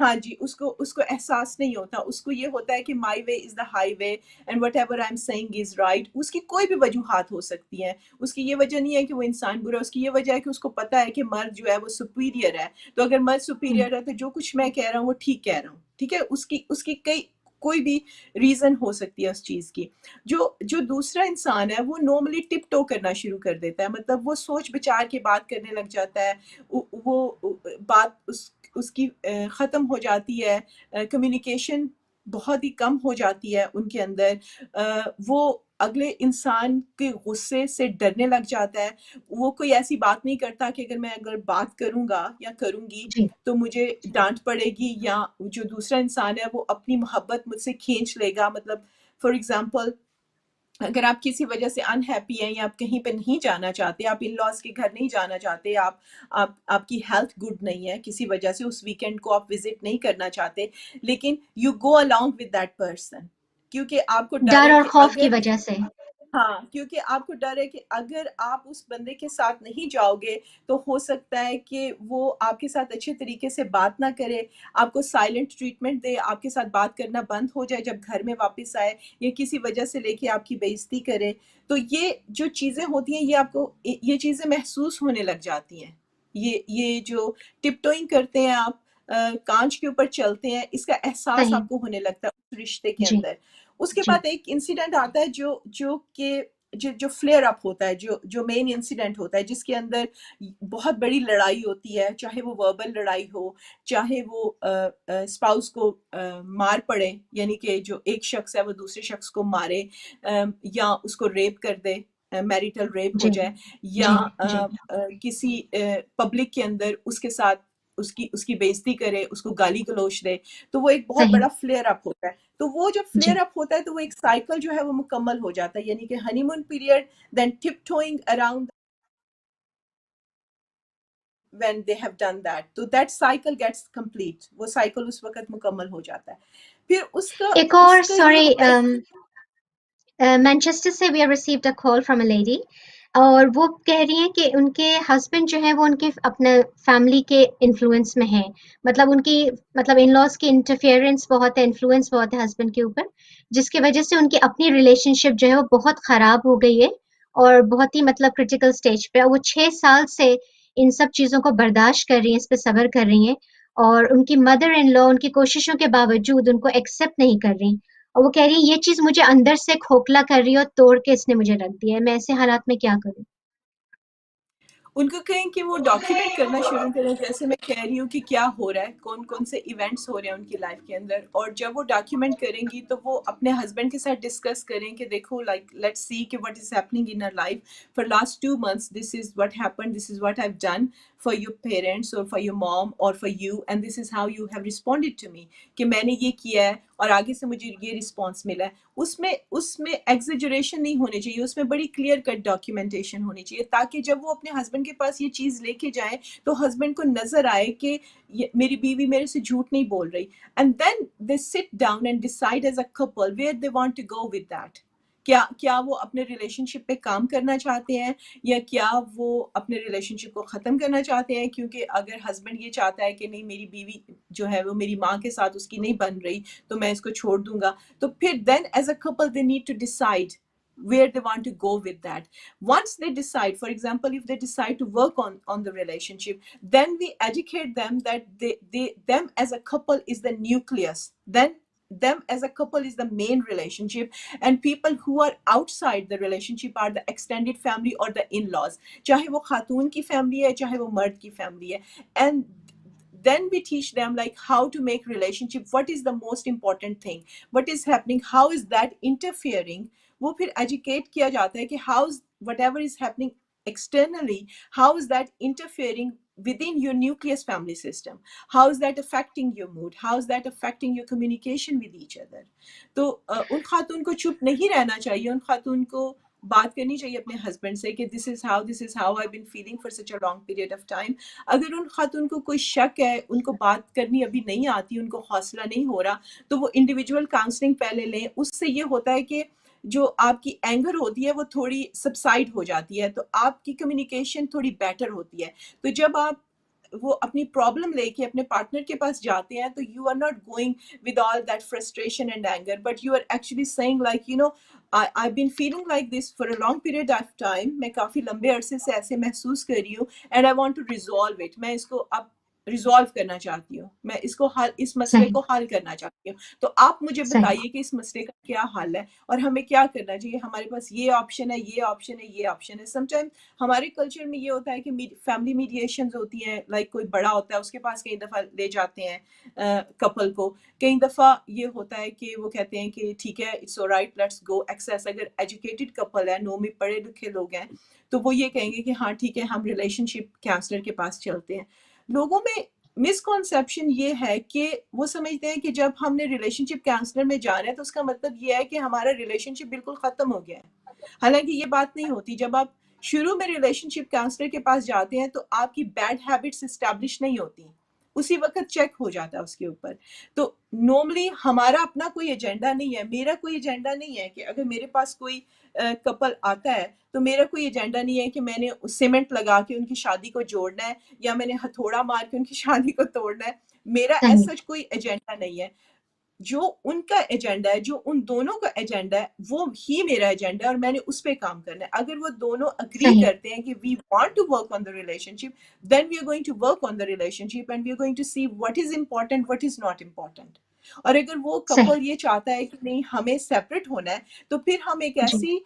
ہاں جی, اس کو احساس نہیں ہوتا, اس کو یہ ہوتا ہے کہ my way is the highway, and whatever I am seeing is right. اس کی کوئی بھی وجوہات ہو سکتی ہیں, اس کی یہ وجہ نہیں ہے کہ وہ انسان برا, اس کی یہ وجہ ہے کہ اس کو پتا ہے کہ مرد جو ہے وہ سپیریئر ہے, تو اگر مرد سپیریئر ہے تو جو کچھ میں کہہ رہا ہوں وہ ٹھیک کہہ رہا ہوں. ٹھیک ہے, اس کی کوئی بھی ریزن ہو سکتی ہے اس چیز کی. جو دوسرا انسان ہے وہ نارملی ٹپ ٹو کرنا شروع کر دیتا ہے, مطلب وہ سوچ بچار کے بات کرنے لگ جاتا ہے, وہ بات اس کی ختم ہو جاتی ہے, کمیونیکیشن بہت ہی کم ہو جاتی ہے ان کے اندر, وہ اگلے انسان کے غصے سے ڈرنے لگ جاتا ہے, وہ کوئی ایسی بات نہیں کرتا کہ اگر بات کروں گا یا کروں گی جی. تو مجھے ڈانٹ پڑے گی, یا جو دوسرا انسان ہے وہ اپنی محبت مجھ سے کھینچ لے گا. مطلب فار ایگزامپل, اگر آپ کسی وجہ سے انہیپی ہیں یا آپ کہیں پہ نہیں جانا چاہتے, آپ ان لاز کے گھر نہیں جانا چاہتے, آپ کی ہیلتھ گڈ نہیں ہے کسی وجہ سے, اس ویکینڈ کو آپ وزٹ نہیں کرنا چاہتے, لیکن you go along with that person, کیونکہ آپ کو ڈر ڈر ہے اور کہ خوف کی اگر, وجہ سے. ہاں, کیونکہ آپ کو ڈر ہے کہ اگر آپ اس بندے کے ساتھ نہیں جاؤ گے تو ہو سکتا ہے کہ وہ آپ کے ساتھ اچھے طریقے سے بات نہ کرے, آپ کو سائلنٹ ٹریٹمنٹ دے, آپ کے ساتھ بات کرنا بند ہو جائے جب گھر میں واپس آئے, یا کسی وجہ سے لے کے آپ کی بے عزتی کرے. تو یہ جو چیزیں ہوتی ہیں یہ آپ کو یہ چیزیں محسوس ہونے لگ جاتی ہیں. یہ جو ٹپ ٹوئنگ کرتے ہیں آپ, کانچ کے اوپر چلتے ہیں، اس کا احساس صحیح. آپ کو ہونے لگتا ہے اس رشتے کے جی. اندر. اس کے جی. بعد ایک انسیڈنٹ آتا ہے جو کہ جو فلیئر اپ ہوتا ہے، جو مین انسیڈنٹ ہوتا ہے، جس کے اندر بہت بڑی لڑائی ہوتی ہے، چاہے وہ وربل لڑائی ہو، چاہے وہ اسپاؤس کو مار پڑے، یعنی کہ جو ایک شخص ہے وہ دوسرے شخص کو مارے، یا اس کو ریپ کر دے، میریٹل ریپ ہو جی. جائے، یا جی. جی. کسی پبلک کے اندر اس کے ساتھ اس کی بےزتی کرے، اس کو گالی گلوچ دے، تو وہ ایک بہت صحیح. بڑا فلیئر اپ ہوتا ہے. تو وہ جب جی. فلیئر اپ ہوتا ہے تو وہ ایک سائیکل جو ہے وہ مکمل ہو جاتا ہے، یعنی کہ honeymoon period, then tiptoeing around when they have done that. تو that cycle gets complete. وہ سائیکل اس وقت مکمل ہو جاتا ہے. پھر ایک اور اس کا یہ سوری، ہوتا ہے. مانچسٹر سے we are received a call from a lady, اور وہ کہہ رہی ہیں کہ ان کے ہسبینڈ جو ہے وہ ان کے اپنے فیملی کے انفلوئنس میں ہیں، مطلب ان کی مطلب ان لاس کی انٹرفیئرنس بہت ہے، انفلوئنس بہت ہے ہسبینڈ کے اوپر، جس کی وجہ سے ان کی اپنی ریلیشن شپ جو ہے وہ بہت خراب ہو گئی ہے اور بہت ہی مطلب کرٹیکل اسٹیج پہ. وہ 6 سال سے ان سب چیزوں کو برداشت کر رہی ہیں، اس پہ صبر کر رہی ہیں، اور ان کی مدر ان لا ان کی کوششوں کے باوجود ان کو ایکسیپٹ نہیں کر رہی، اور وہ کہہ رہی ہیں یہ چیز مجھے اندر سے کھوکھلا کر رہی ہے اور توڑ کے اس نے مجھے رکھ دیا ہے، میں ایسے حالات میں کیا کروں؟ ان کو کہیں کہ وہ ڈاکیومنٹ کرنا شروع کریں، جیسے میں کہہ رہی ہوں کہ کیا ہو رہا ہے، کون کون سے ایونٹس ہو رہے ہیں ان کی لائف کے اندر. اور جب وہ ڈاکیومنٹ کریں گی تو وہ اپنے ہسبینڈ کے ساتھ ڈسکس کریں کہ دیکھو لائک لیٹس سی کہ what is happening in our life for last 2 months. This is what happen, this is what I have done for your parents اور فار یور مام اور for you, and this is how you have responded to me, کہ میں نے یہ کیا ہے اور آگے سے مجھے یہ رسپانس ملا ہے. اس میں ایگزیجریشن نہیں ہونی چاہیے، اس میں بڑی کلیئر کٹ ڈاکیومنٹیشن ہونی چاہیے، تاکہ جب وہ اپنے ہسبینڈ کے پاس یہ چیز لے کے جائیں تو ہسبینڈ کو نظر آئے کہ میری بیوی میرے سے جھوٹ نہیں بول رہی. And then they sit down and decide as a couple where they want to go with that. کیا وہ اپنے ریلیشن شپ پہ کام کرنا چاہتے ہیں، یا کیا وہ اپنے ریلیشن شپ کو ختم کرنا چاہتے ہیں. کیونکہ اگر ہسبینڈ یہ چاہتا ہے کہ نہیں میری بیوی جو ہے وہ میری ماں کے ساتھ اس کی نہیں بن رہی تو میں اس کو چھوڑ دوں گا، تو پھر then as a couple they need to decide where they want to go with that. Once they decide, for example, if they decide to work on the relationship, then we educate them that them as a couple is the nucleus. Then them as a couple is the main relationship, and people who are outside the relationship are the extended family or the in-laws, چاہے وہ خاتون کی family ہے چاہے وہ مرد کی family ہے. And then we teach them like how to make relationship, what is the most important thing, what is happening, how is that interfering. وہ پھر ایجوکیٹ کیا جاتا ہے کہ how is whatever is happening externally, how is that interfering within your nucleus family system, how is that affecting your mood, how is that affecting your communication with each other. تو ان خاتون کو چپ نہیں رہنا چاہیے، ان خاتون کو بات کرنی چاہیے اپنے ہسبینڈ سے کہ this is how I been feeling for such a long period of time. اگر ان خاتون کو کوئی شک ہے، ان کو بات کرنی ابھی نہیں آتی، ان کو حوصلہ نہیں ہو رہا، تو وہ انڈیویجول کاؤنسلنگ پہلے لیں. اس سے یہ ہوتا ہے کہ جو آپ کی اینگر ہوتی ہے وہ تھوڑی سبسائڈ ہو جاتی ہے، تو آپ کی کمیونیکیشن تھوڑی بیٹر ہوتی ہے. تو جب آپ وہ اپنی پرابلم لے کے اپنے پارٹنر کے پاس جاتے ہیں تو you are not going with all that frustration and anger, but you are actually seeing like I've been feeling like this for a long period of time. میں کافی لمبے عرصے سے ایسے محسوس کر رہی ہوں and I want to resolve it. میں اس کو اب ریزالو کرنا چاہتی ہوں، میں اس مسئلے صحیح. کو حل کرنا چاہتی ہوں. تو آپ مجھے صحیح. بتائیے کہ اس مسئلے کا کیا حل ہے اور ہمیں کیا کرنا چاہیے. ہمارے پاس یہ آپشن ہے، یہ آپشن ہے، یہ آپشن ہے. سم ٹائم ہمارے کلچر میں یہ ہوتا ہے کہ فیملی میڈیشنز ہوتی ہیں، لائک کوئی بڑا ہوتا ہے اس کے پاس کئی دفعہ لے جاتے ہیں کپل کو. کئی دفعہ یہ ہوتا ہے کہ وہ کہتے ہیں کہ ٹھیک ہے it's alright let's go access. اگر ایجوکیٹڈ کپل ہے، نو میں پڑھے لکھے لوگ ہیں، تو وہ یہ کہیں گے کہ ہاں ٹھیک ہے ہم ریلیشن شپ کاؤنسلر کے پاس چلتے ہیں. لوگوں میں مسکنسیپشن یہ ہے کہ وہ سمجھتے ہیں کہ جب ہم نے ریلیشن شپ کاؤنسلر میں جانا ہے تو اس کا مطلب یہ ہے کہ ہمارا ریلیشن شپ بالکل ختم ہو گیا ہے. حالانکہ یہ بات نہیں ہوتی. جب آپ شروع میں ریلیشن شپ کاؤنسلر کے پاس جاتے ہیں تو آپ کی بیڈ ہیبٹس اسٹیبلش نہیں ہوتی، اسی وقت چیک ہو جاتا ہے اس کے اوپر. تو نارملی ہمارا اپنا کوئی ایجنڈا نہیں ہے، میرا کوئی ایجنڈا نہیں ہے کہ اگر میرے پاس کوئی کپل آتا ہے تو میرا کوئی ایجنڈا نہیں ہے کہ میں نے سیمنٹ لگا کے ان کی شادی کو جوڑنا ہے یا میں نے ہتھوڑا مار کے ان کی شادی کو توڑنا ہے. میرا صحیح. ایسا کوئی ایجنڈا نہیں ہے. جو ان کا ایجنڈا ہے, جو ان دونوں کا ایجنڈا ہے, وہ ہی میرا ایجنڈا ہے اور میں نے اس پہ کام کرنا ہے. اگر وہ دونوں اگری صحیح. کرتے ہیں کہ we want to work on the relationship, then we are going to work on the relationship and we are going to see what is important, what is not important. اور اگر وہ صحیح. کپل یہ چاہتا ہے کہ نہیں ہمیں سیپریٹ ہونا ہے, تو پھر ہم ایک جی. ایسی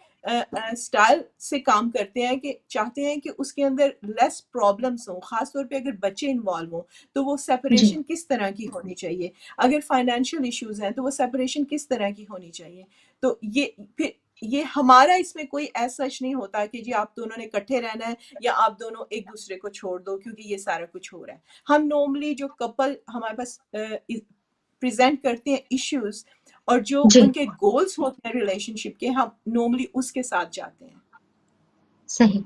اسٹائل سے کام کرتے ہیں کہ چاہتے ہیں کہ اس کے اندر لیس پرابلمس ہوں, خاص طور پہ اگر بچے انوالو ہوں تو وہ جی. سیپریشن کس طرح کی ہونی چاہیے. اگر فائنینشیل ایشوز ہیں تو وہ سیپریشن کس طرح کی ہونی چاہیے. تو یہ ہمارا اس میں کوئی ایسا سچ نہیں ہوتا کہ جی آپ دونوں نے اکٹھے رہنا ہے یا آپ دونوں ایک دوسرے کو چھوڑ دو کیونکہ یہ سارا کچھ ہو رہا ہے. ہم نارملی جو کپل ہمارے پاس پریزنٹ کرتے ہیں ایشوز اور جو جی. ان کے گولز ہوتے ہیں ریلیشن شپ کے, ہم نارملی اس کے ساتھ جاتے ہیں. صحیح.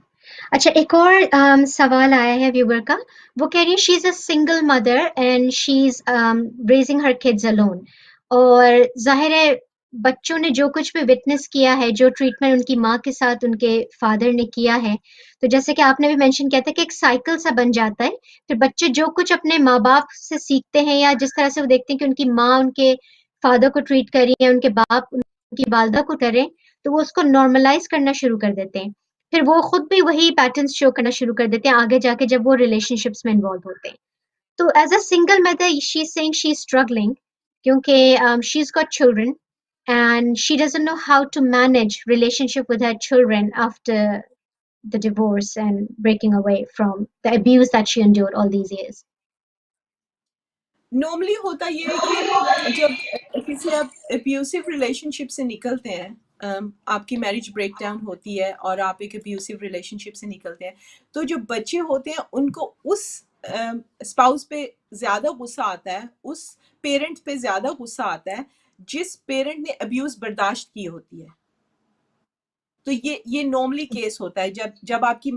اچھا ایک اور سوال آیا ہے ویور کا. وہ کہہ رہی ہے she is a single mother and she is raising her kids alone. اور ظاہر ہے بچوں نے جو کچھ بھی وٹنس کیا ہے, جو ٹریٹمنٹ ان کی ماں کے ساتھ ان کے فادر نے کیا ہے, تو جیسے کہ آپ نے بھی مینشن کیا تھا کہ ایک سائیکل سا بن جاتا ہے. پھر بچے جو کچھ اپنے ماں باپ سے سیکھتے ہیں یا جس طرح سے وہ دیکھتے ہیں کہ ان کی ماں ان کے فادر کو ٹریٹ کر رہی ہے, ان کے باپ ان کی والدہ کو کریں, تو وہ اس کو نارملائز کرنا شروع کر دیتے ہیں. پھر وہ خود بھی وہی پیٹرنس شو کرنا شروع کر دیتے ہیں آگے جا کے جب وہ ریلیشن شپس میں انوالو ہوتے ہیں. تو as a single mother she is seeing she is struggling کیونکہ she is got children and she doesn't know how to manage relationship with her children after the divorce and breaking away from the abuse that she endured all these years. Normally ہوتا یہ ہے کہ جب کسی آپ ابیوسو relation شپ سے نکلتے ہیں, آپ کی میرج بریک ڈاؤن ہوتی ہے اور آپ ایک ابیوسو ریلیشن شپ سے نکلتے ہیں, تو جو بچے ہوتے ہیں ان کو اس اسپاؤس پہ زیادہ غصہ آتا ہے, اس پیرنٹ پہ زیادہ غصہ آتا ہے جس پیرنٹ نے ابیوز برداشت کی ہوتی ہے. تو یہ نارملی کیس ہوتا ہے جب آپ کی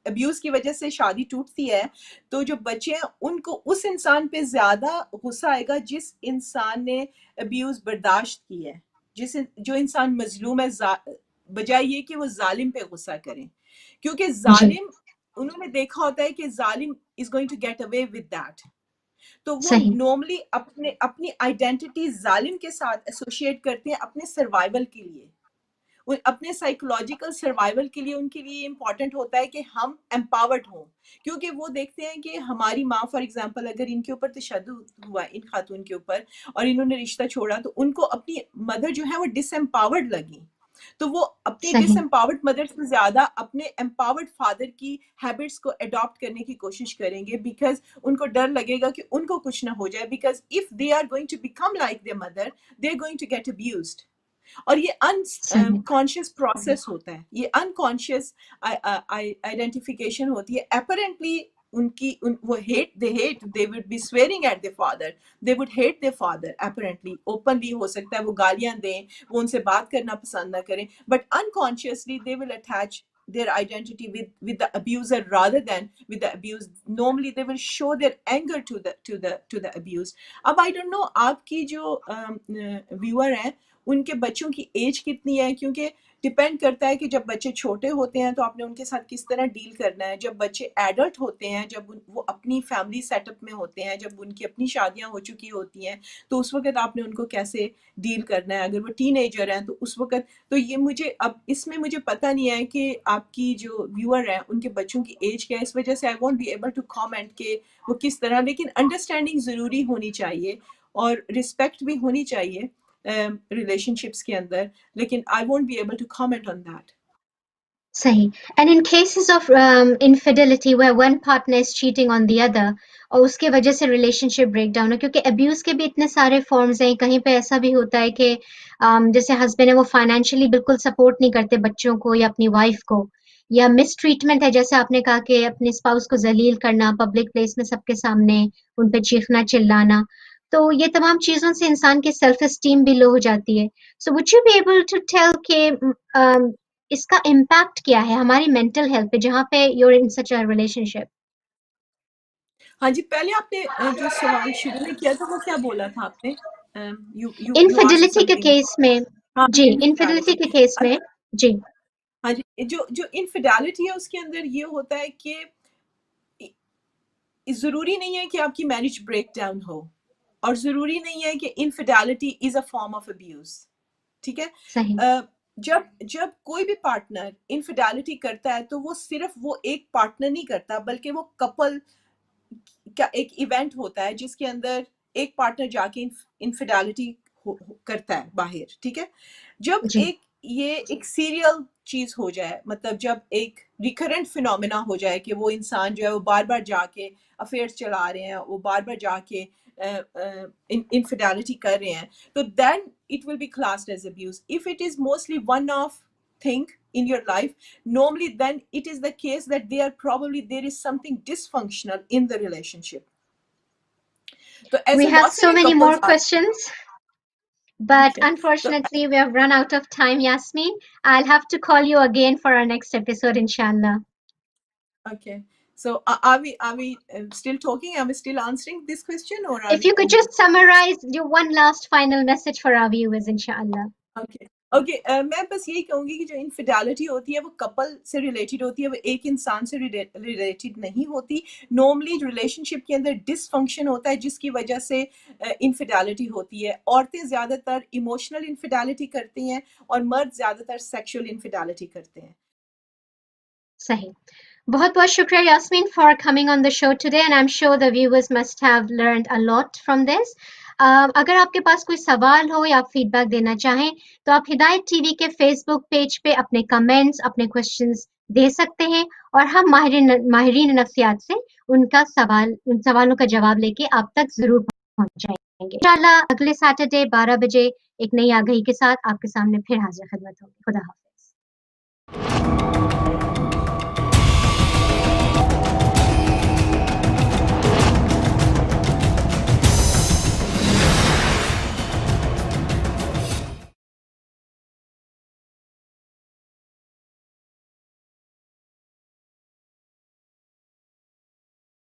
ابیوز کی وجہ سے شادی ٹوٹتی ہے, تو جو بچے ہیں ان کو اس انسان پہ زیادہ غصہ آئے گا جس انسان نے ابیوز برداشت کی ہے, جو انسان مظلوم ہے, بجائے یہ کہ وہ ظالم پہ غصہ کریں, کیونکہ جی. ظالم انہوں نے دیکھا ہوتا ہے کہ ظالم is going to get away with that. تو وہ صحیح. نارملی اپنی آئیڈینٹی ظالم کے ساتھ ایسوشیٹ کرتے ہیں اپنے سروائیول کے لیے, اپنے سائیکولوجیکل سروائیول کے لیے. ان کے لیے امپورٹنٹ ہوتا ہے کہ ہم امپاورڈ ہوں, کیونکہ وہ دیکھتے ہیں کہ ہماری ماں فار ایگزامپل اگر ان کے اوپر تشدد ہوا ان خاتون کے اوپر اور انہوں نے رشتہ چھوڑا, تو ان کو اپنی مدر جو ہے وہ ڈس امپاورڈ لگی, تو وہ اپنی ڈس صحیح. امپاورڈ مدر سے زیادہ اپنے امپاورڈ فادر کی ہیبٹس کو اڈاپٹ کرنے کی کوشش کریں گے, بیکاز ان کو ڈر لگے گا کہ ان کو کچھ نہ ہو جائے, because of they are going to become like their mother they are going to get abused. اور یہ صحیح. انکانشیس پروسیس ہوتا ہے, یہ انکانشیس آئیڈینٹیفیکیشن ہوتی ہے. اپیرنٹلی وہ they would be swearing at their father, they would hate their father apparently, openly ہو سکتا ہے وہ گالیاں دیں, وہ ان سے بات کرنا پسند نہ کریں, but unconsciously they will attach their identity with the abuser rather than with the abused. Normally they will show their anger to the abused. اب I don't know آپ کی جو viewer ہیں ان کے بچوں کی ایج کتنی ہے, کیونکہ ڈپینڈ کرتا ہے کہ جب بچے چھوٹے ہوتے ہیں تو آپ نے ان کے ساتھ کس طرح ڈیل کرنا ہے. جب بچے ایڈلٹ ہوتے ہیں, جب وہ اپنی فیملی سیٹ اپ میں ہوتے ہیں, جب ان کی اپنی شادیاں ہو چکی ہوتی ہیں, تو اس وقت آپ نے ان کو کیسے ڈیل کرنا ہے. اگر وہ ٹین ایجر ہیں تو اس وقت, تو یہ مجھے اب اس میں مجھے پتہ نہیں ہے کہ آپ کی جو ویور ہیں ان کے بچوں کی ایج کیا ہے, اس وجہ سے I won't be able to comment کہ وہ کس طرح. لیکن انڈرسٹینڈنگ ضروری ہونی چاہیے اور رسپیکٹ بھی ہونی چاہیے ریلیشن شپس کے اندر, لیکن I won't be able to comment on that. صحیح. And in cases of انفیڈیلٹی where one partner is cheating on the other اور اس کی وجہ سے ریلیشن شپ بریک ڈاؤن ہو, کیونکہ ابیوز کے بھی اتنے سارے فارمز ہیں. کہیں پہ ایسا بھی ہوتا ہے کہ جیسے ہسبینڈ ہے وہ فائنینشلی بالکل سپورٹ نہیں کرتے بچوں کو یا اپنی وائف کو, یا مس ٹریٹمنٹ ہے جیسے آپ نے کہا کہ اپنے اسپاؤس کو ذلیل کرنا پبلک پلیس میں سب کے سامنے, ان پہ چیخنا چلانا. تو یہ تمام چیزوں سے انسان کی سیلف اسٹیم بھی لو ہو جاتی ہے. So would you be able to tell کہ اس کا امپیکٹ کیا ہے ہماری مینٹل ہیلتھ پہ جہاں پہ your in such a relation شپ؟ ہاں جی, پہلے آپ نے جو سوال شروع میں کیا تھا وہ کیا بولا تھا آپ نے؟ you asked انفیڈیلٹی کے something. کیس میں. ہاں, جی, انفیڈیلٹی انفیڈیلٹی. کے کیس میں. جی. ہاں جی, جو انفیڈیلٹی ہے اس کے اندر یہ ہوتا ہے کہ ضروری نہیں ہے کہ آپ کی میرج بریک ڈاؤن ہو. اور ضروری نہیں ہے کہ انفیڈیلٹی از اے فارم آف ابیوز. ٹھیک ہے. صحیح. جب کوئی بھی پارٹنر انفیڈیلٹی کرتا ہے تو وہ صرف وہ ایک پارٹنر نہیں کرتا بلکہ وہ کپل کا ایک ایونٹ ہوتا ہے جس کے اندر ایک پارٹنر جا کے انفیڈیلٹی کرتا ہے باہر. ٹھیک ہے. جب جی. یہ ایک سیریل چیز ہو جائے, مطلب جب ایک ریکرنٹ فینومینا ہو جائے کہ وہ انسان جو ہے وہ بار بار جا کے افیئر چلا رہے ہیں, وہ بار بار جا کے انفیڈیلٹی کر رہے ہیں, تو دین it will be classed as abuse. If it is mostly one-off thing in your life, normally then it is the case that there is something dysfunctional in the relationship. So We ایسے have بہت so سارے many couples more questions, but okay. So unfortunately we have run out of time, Yasmin. I'll have to call you again for our next episode, inshallah. okay. So are we still talking? Are we still answering this question, or are If we you could ending? just summarize your one last final message for our viewers, inshallah. Okay میں بس یہی کہوں گی کہ جو انفیڈیلٹی ہوتی ہے وہ کپل سے ریلیٹڈ ہوتی ہے, وہ ایک انسان سے ریلیٹڈ نہیں ہوتی. نارملی ریلیشن شپ کے اندر ڈس فنکشن ہوتا ہے جس کی وجہ سے انفیڈیلٹی ہوتی ہے. عورتیں زیادہ تر ایموشنل انفیڈیلٹی کرتی ہیں اور مرد زیادہ تر سیکشل انفیڈیلٹی کرتے ہیں. صحیح. بہت بہت شکریہ Yasmin for coming on the show today, and I'm sure the viewers must have learned a lot from this. اگر آپ کے پاس کوئی سوال ہو یا آپ فیڈ بیک دینا چاہیں تو آپ ہدایت ٹی وی کے فیس بک پیج پہ اپنے کمنٹس, اپنے کوشچنس دے سکتے ہیں, اور ہم ماہرین نفسیات سے ان سوالوں کا جواب لے کے آپ تک ضرور پہنچائیں گے. انشاءاللہ اگلے سیٹرڈے 12 بجے ایک نئی آگہی کے ساتھ آپ کے سامنے پھر حاضر خدمت ہوگی. خدا حافظ.